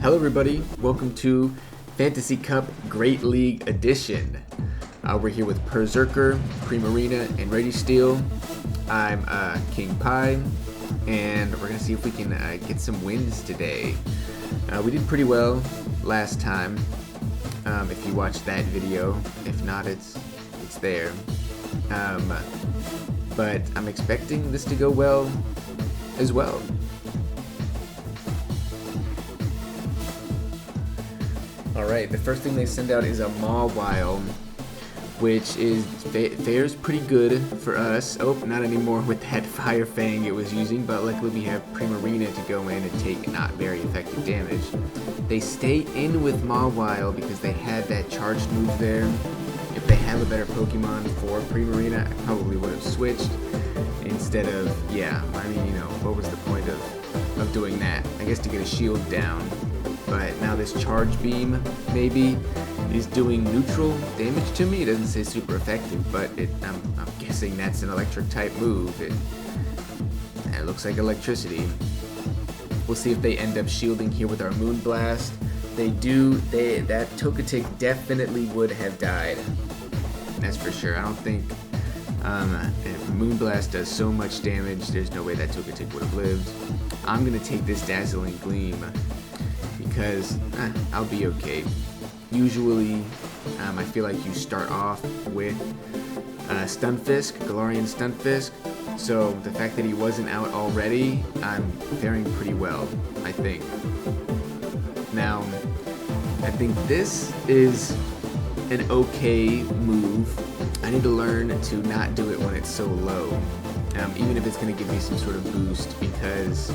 Hello everybody, welcome to Fantasy Cup Great League Edition. We're here with Berserker, Primarina, and Registeel. I'm King Pie, and we're going to see if we can get some wins today. We did pretty well last time, if you watched that video. If not, it's there. But I'm expecting this to go well as well. Alright, the first thing they send out is a Mawile, which fares pretty good for us. Oh, not anymore with that Fire Fang it was using, but luckily we have Primarina to go in and take not very effective damage. They stay in with Mawile because they had that charged move there. If they have a better Pokemon for Primarina, I probably would have switched instead of, what was the point of doing that? I guess to get a shield down. But now this Charge Beam, maybe, is doing neutral damage to me. It doesn't say super effective, but I'm guessing that's an electric type move. It looks like electricity. We'll see if they end up shielding here with our Moonblast. They do. That Togetic definitely would have died. That's for sure. I don't think if Moonblast does so much damage, there's no way that Togetic would have lived. I'm gonna take this Dazzling Gleam, because I'll be okay. Usually, I feel like you start off with Stunfisk, Galarian Stunfisk, so the fact that he wasn't out already, I'm faring pretty well, I think. Now, I think this is an okay move. I need to learn to not do it when it's so low, even if it's going to give me some sort of boost, because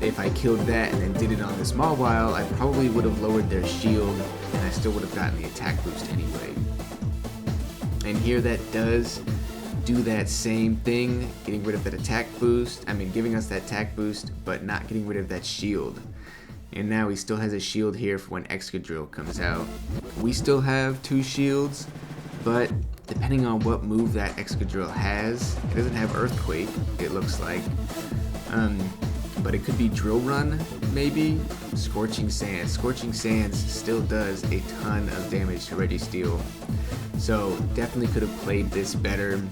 if I killed that and then did it on this Mawile, I probably would have lowered their shield, and I still would have gotten the attack boost anyway. And here that does do that same thing, getting rid of that attack boost. Giving us that attack boost, but not getting rid of that shield. And now he still has a shield here for when Excadrill comes out. We still have 2 shields, but depending on what move that Excadrill has, it doesn't have Earthquake, it looks like. But it could be Drill Run, maybe? Scorching Sands. Scorching Sands still does a ton of damage to Registeel. So definitely could have played this better,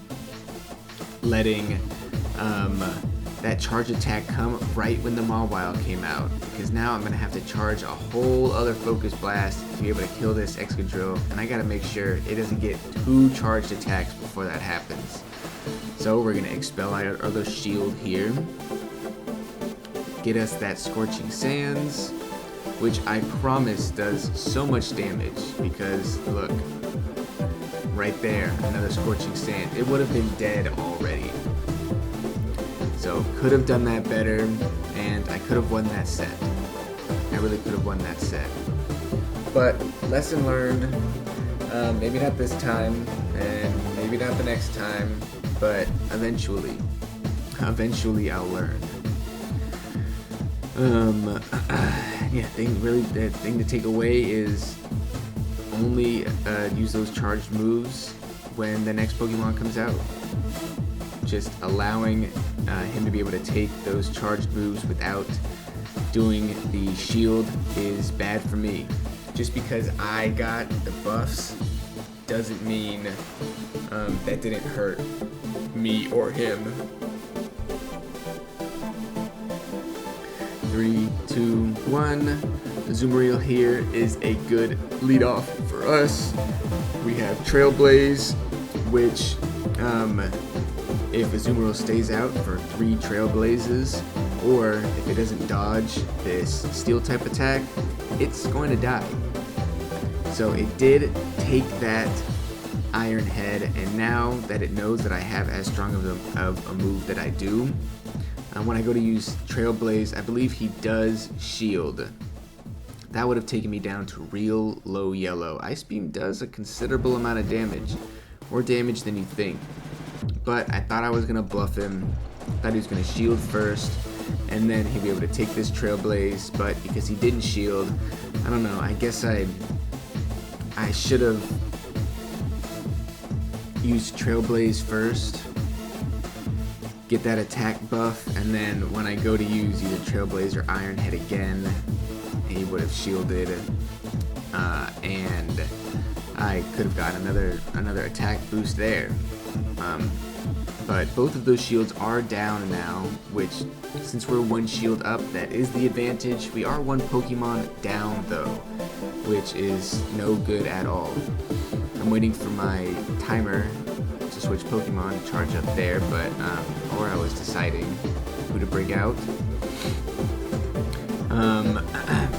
letting that charge attack come right when the Mawile came out. Because now I'm going to have to charge a whole other Focus Blast to be able to kill this Excadrill. And I got to make sure it doesn't get 2 charged attacks before that happens. So we're going to expel our other shield here. Get us that Scorching Sands, which I promise does so much damage, because look, right there, another Scorching Sand. It would have been dead already. So could have done that better, and I could have won that set. I really could have won that set. But lesson learned, maybe not this time, and maybe not the next time, but eventually I'll learn. The thing to take away is only use those charged moves when the next Pokemon comes out. Just allowing him to be able to take those charged moves without doing the shield is bad for me. Just because I got the buffs doesn't mean that didn't hurt me or him. 3, 2, 1. Azumarill here is a good lead off for us. We have Trailblaze, which if Azumarill stays out for 3 Trailblazes, or if it doesn't dodge this Steel type attack, it's going to die. So it did take that Iron Head, and now that it knows that I have as strong of a move that I do, when I go to use Trailblaze, I believe he does shield. That would have taken me down to real low yellow. Ice Beam does a considerable amount of damage, more damage than you think. But I thought I was going to bluff him. I thought he was going to shield first, and then he'd be able to take this Trailblaze, but because he didn't shield, I don't know, I guess I should have used Trailblaze first, get that attack buff, and then when I go to use either Trailblaze or Iron Head again, he would have shielded, and I could have got another attack boost there. But both of those shields are down now, which, since we're one shield up, that is the advantage. We are one Pokemon down though, which is no good at all. I'm waiting for my timer to switch Pokemon, charge up there, but or I was deciding who to bring out.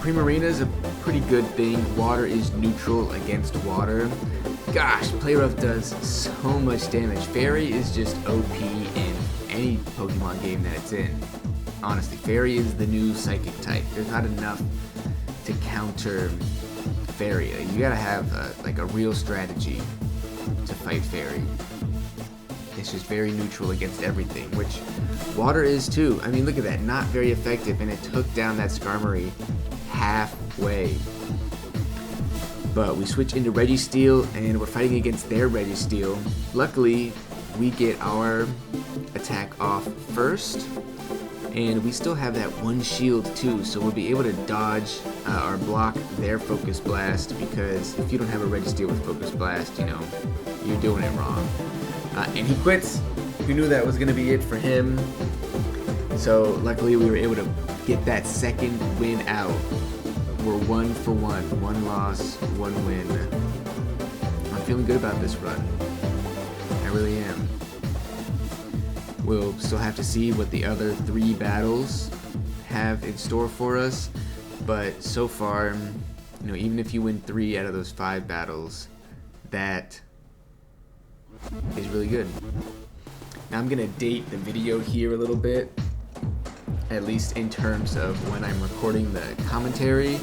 Primarina is a pretty good thing. Water is neutral against water. Gosh, Play Rough does so much damage. Fairy is just OP in any Pokemon game that it's in. Honestly, Fairy is the new Psychic type. There's not enough to counter Fairy. You gotta have a real strategy to fight Fairy. It's just very neutral against everything, which water is too. I mean, look at that, not very effective, and it took down that Skarmory halfway. But we switch into Registeel, and we're fighting against their Registeel. Luckily, we get our attack off first, and we still have that one shield too, so we'll be able to dodge or block their Focus Blast, because if you don't have a Registeel with Focus Blast, you know, you're doing it wrong. And he quits. Who knew that was going to be it for him? So luckily we were able to get that second win out. We're 1 for 1. 1 loss, 1 win. I'm feeling good about this run. I really am. We'll still have to see what the other 3 battles have in store for us. But so far, you know, even if you win 3 out of those 5 battles, that is really good. Now I'm gonna date the video here a little bit, at least in terms of when I'm recording the commentary,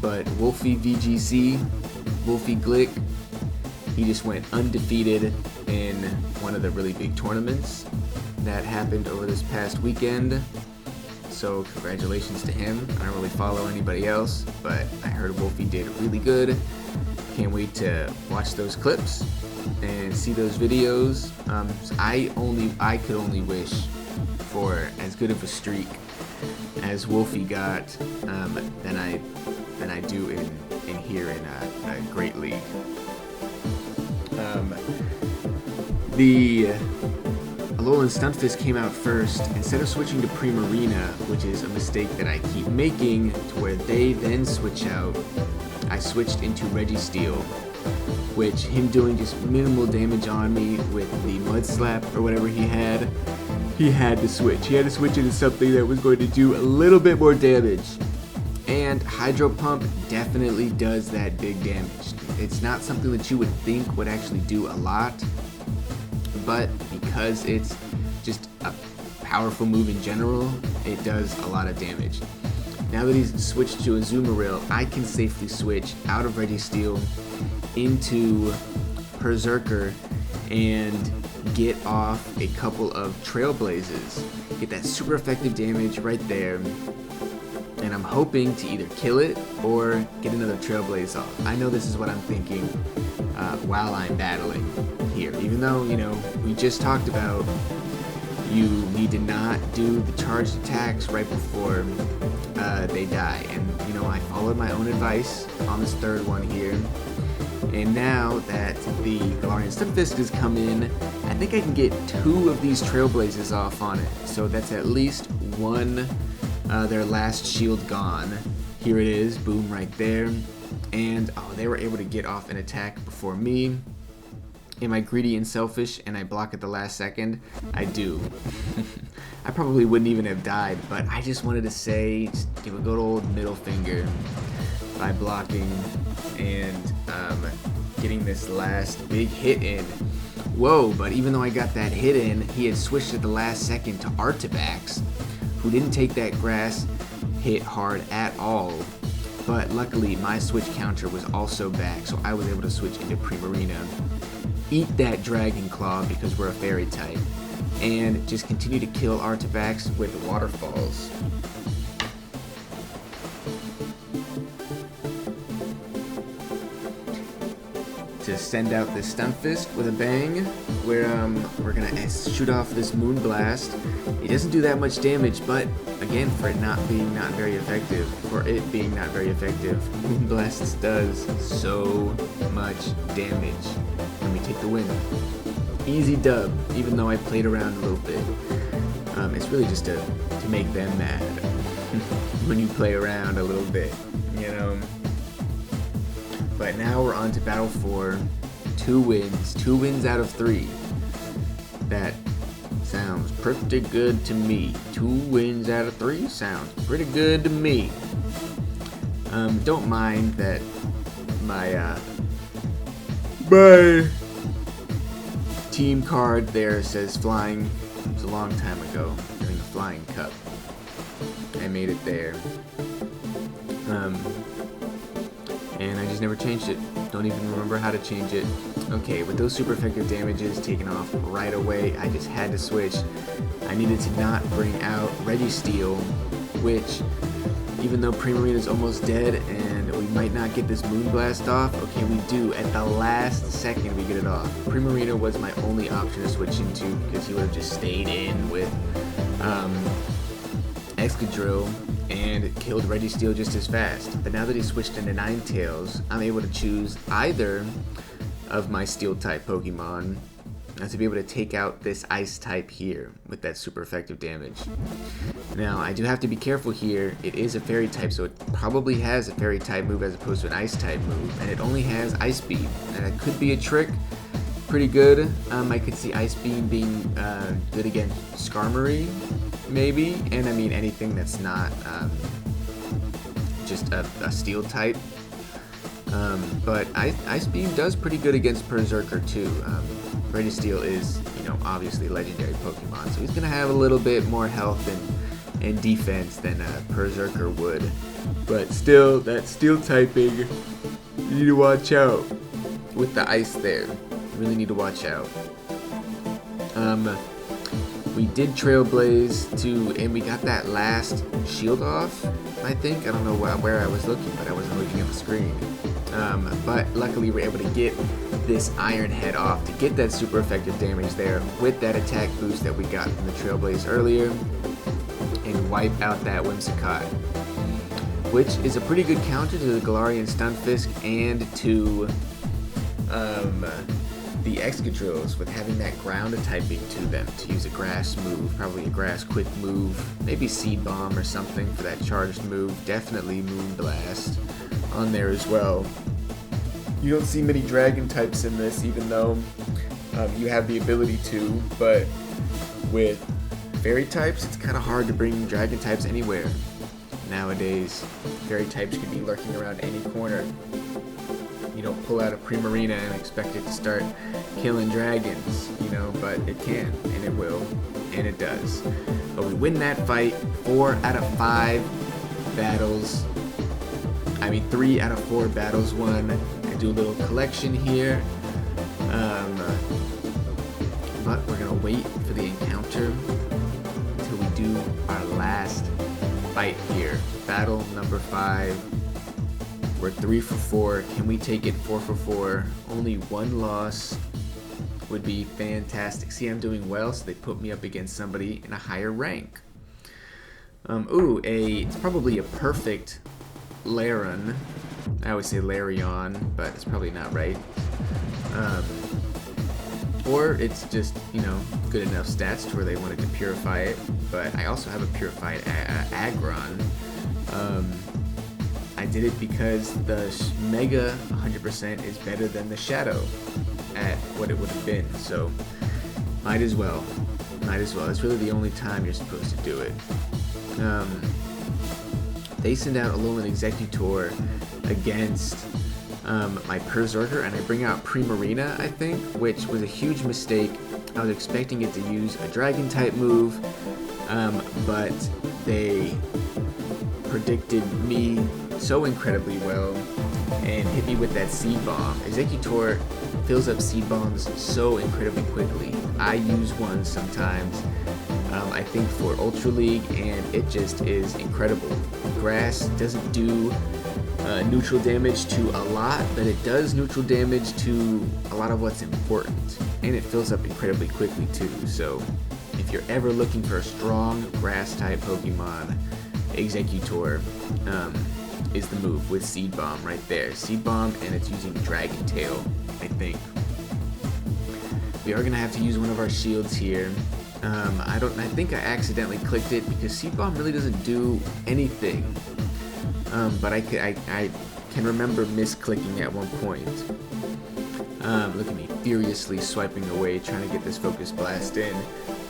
but Wolfie VGC, Wolfie Glick, he just went undefeated in one of the really big tournaments that happened over this past weekend, so congratulations to him. I don't really follow anybody else, but I heard Wolfie did really good. Can't wait to watch those clips and see those videos. I could only wish for as good of a streak as Wolfie got than I do in here in a Great League. The Alolan Stunfisk came out first. Instead of switching to Primarina, which is a mistake that I keep making, to where they then switch out, I switched into Registeel, which him doing just minimal damage on me with the Mud Slap or whatever he had to switch. He had to switch into something that was going to do a little bit more damage. And Hydro Pump definitely does that big damage. It's not something that you would think would actually do a lot, but because it's just a powerful move in general, it does a lot of damage. Now that he's switched to Azumarill, I can safely switch out of Registeel into Berserker and get off a couple of Trailblazes. Get that super effective damage right there. And I'm hoping to either kill it or get another Trailblaze off. I know this is what I'm thinking while I'm battling here. Even though, you know, we just talked about you need to not do the charged attacks right before they die. And, you know, I followed my own advice on this third one here. And now that the Galarian Stunfisk has come in, I think I can get 2 of these Trailblazes off on it. So that's at least one, their last shield gone. Here it is, boom, right there. And, oh, they were able to get off an attack before me. Am I greedy and selfish and I block at the last second? I do. I probably wouldn't even have died, but I just wanted to say, just give a good old middle finger by blocking and getting this last big hit in. Whoa, but even though I got that hit in, he had switched at the last second to Artivax, who didn't take that grass hit hard at all. But luckily, my switch counter was also back, so I was able to switch into Primarina, eat that Dragon Claw because we're a Fairy type, and just continue to kill Artivax with waterfalls. To send out this Stunfisk with a bang. we're gonna shoot off this Moonblast. It doesn't do that much damage, but again, for it being not very effective, Moonblast does so much damage, and we take the win. Easy dub, even though I played around a little bit. It's really just to make them mad when you play around a little bit, you know. But now we're on to Battle 4. 2 wins out of 3. That sounds pretty good to me. 2 wins out of 3 sounds pretty good to me. Don't mind that my team card there says flying. It was a long time ago during the Flying Cup. I made it there. And I just never changed it. Don't even remember how to change it. Okay, with those super effective damages taken off right away, I just had to switch. I needed to not bring out Registeel, which, even though Primarina is almost dead and we might not get this Moonblast off, okay, we do. At the last second, we get it off. Primarina was my only option to switch into because he would have just stayed in with Excadrill and killed Registeel just as fast. But now that he switched into Ninetales, I'm able to choose either of my Steel-type Pokemon to be able to take out this Ice-type here with that super effective damage. Now, I do have to be careful here. It is a Fairy-type, so it probably has a Fairy-type move as opposed to an Ice-type move, and it only has Ice Beam, and that could be a trick. Pretty good. I could see Ice Beam being good against Skarmory, maybe, and I mean anything that's not just a Steel type. But Ice Beam does pretty good against Berserker too. Registeel is, you know, obviously legendary Pokemon, so he's gonna have a little bit more health and defense than Berserker would. But still, that Steel typing, you need to watch out with the ice there. You really need to watch out. We did Trailblaze too, and we got that last shield off, I think. I don't know where I was looking, but I wasn't looking at the screen. But luckily we were able to get this Iron Head off to get that super effective damage there with that attack boost that we got from the Trailblaze earlier and wipe out that Whimsicott, which is a pretty good counter to the Galarian Stunfisk and to the Excadrills with having that ground typing to them to use a grass move, probably a grass quick move, maybe Seed Bomb or something for that charged move, definitely Moonblast on there as well. You don't see many dragon types in this, even though you have the ability to, but with fairy types it's kind of hard to bring dragon types anywhere nowadays. Fairy types could be lurking around any corner. You don't pull out a Primarina and expect it to start killing dragons, you know, but it can, and it will, and it does. But we win that fight. 4 out of 5 battles. I mean, 3 out of 4 battles won. I do a little collection here. But we're gonna wait for the encounter until we do our last fight here. Battle number 5. We're 3 for 4. Can we take it 4 for 4? Only 1 loss would be fantastic. See, I'm doing well, so they put me up against somebody in a higher rank. It's probably a perfect Laren. I always say Larion, but it's probably not right. Or it's just, you know, good enough stats to where they wanted to purify it. But I also have a purified Aggron. I did it because the Mega 100% is better than the Shadow at what it would have been, so might as well. It's really the only time you're supposed to do it. They send out Alolan Executor against my Berserker, and I bring out Primarina, I think, which was a huge mistake. I was expecting it to use a Dragon-type move, but they predicted me so incredibly well and hit me with that Seed Bomb. Executor fills up Seed Bombs so incredibly quickly. I use one sometimes, I think for Ultra League, and it just is incredible. Grass doesn't do neutral damage to a lot, but it does neutral damage to a lot of what's important. And it fills up incredibly quickly too, so if you're ever looking for a strong grass-type Pokemon, Exeggutor is the move with Seed Bomb right there. Seed Bomb, and it's using Dragon Tail, I think. We are gonna have to use one of our shields here. I think I accidentally clicked it because Seed Bomb really doesn't do anything. But I can remember misclicking at one point. Look at me furiously swiping away, trying to get this Focus Blast in.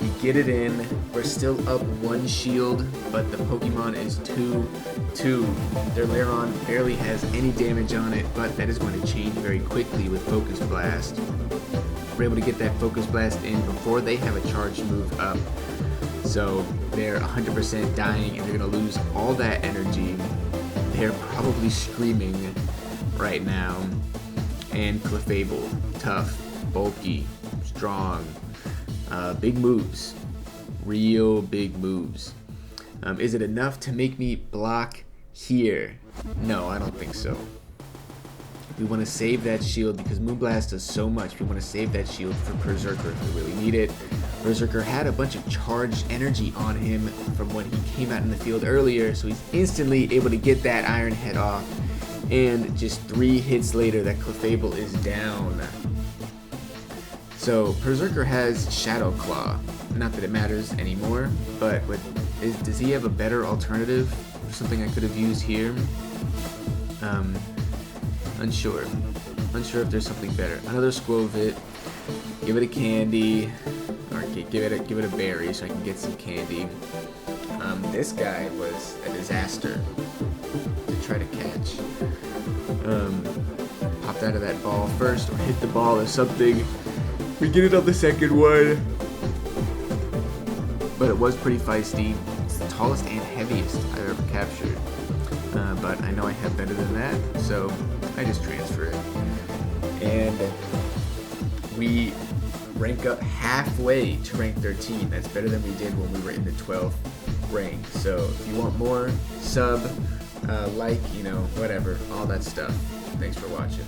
We get it in. We're still up 1 shield, but the Pokemon is 2-2. Their Lairon barely has any damage on it, but that is going to change very quickly with Focus Blast. We're able to get that Focus Blast in before they have a charged move up. So they're 100% dying, and they're going to lose all that energy. They're probably screaming right now. And Clefable, tough, bulky, strong, big moves, real big moves. Is it enough to make me block here? No, I don't think so. We want to save that shield because Moonblast does so much. We want to save that shield for Berserker if we really need it. Berserker had a bunch of charged energy on him from when he came out in the field earlier, so he's instantly able to get that Iron Head off. And just 3 hits later, that Clefable is down. So Berserker has Shadow Claw. Not that it matters anymore, but does he have a better alternative? Something I could have used here? Unsure. Unsure if there's something better. Another Skwovet. Give it a candy. Or give it a berry so I can get some candy. This guy was a disaster to try to catch. Popped out of that ball first, or hit the ball or something. We get it on the second one. But it was pretty feisty. It's the tallest and heaviest I've ever captured. But I know I have better than that, so I just transfer it. And we rank up halfway to rank 13. That's better than we did when we were in the 12th rank. So if you want more, sub, like, whatever, all that stuff. Thanks for watching.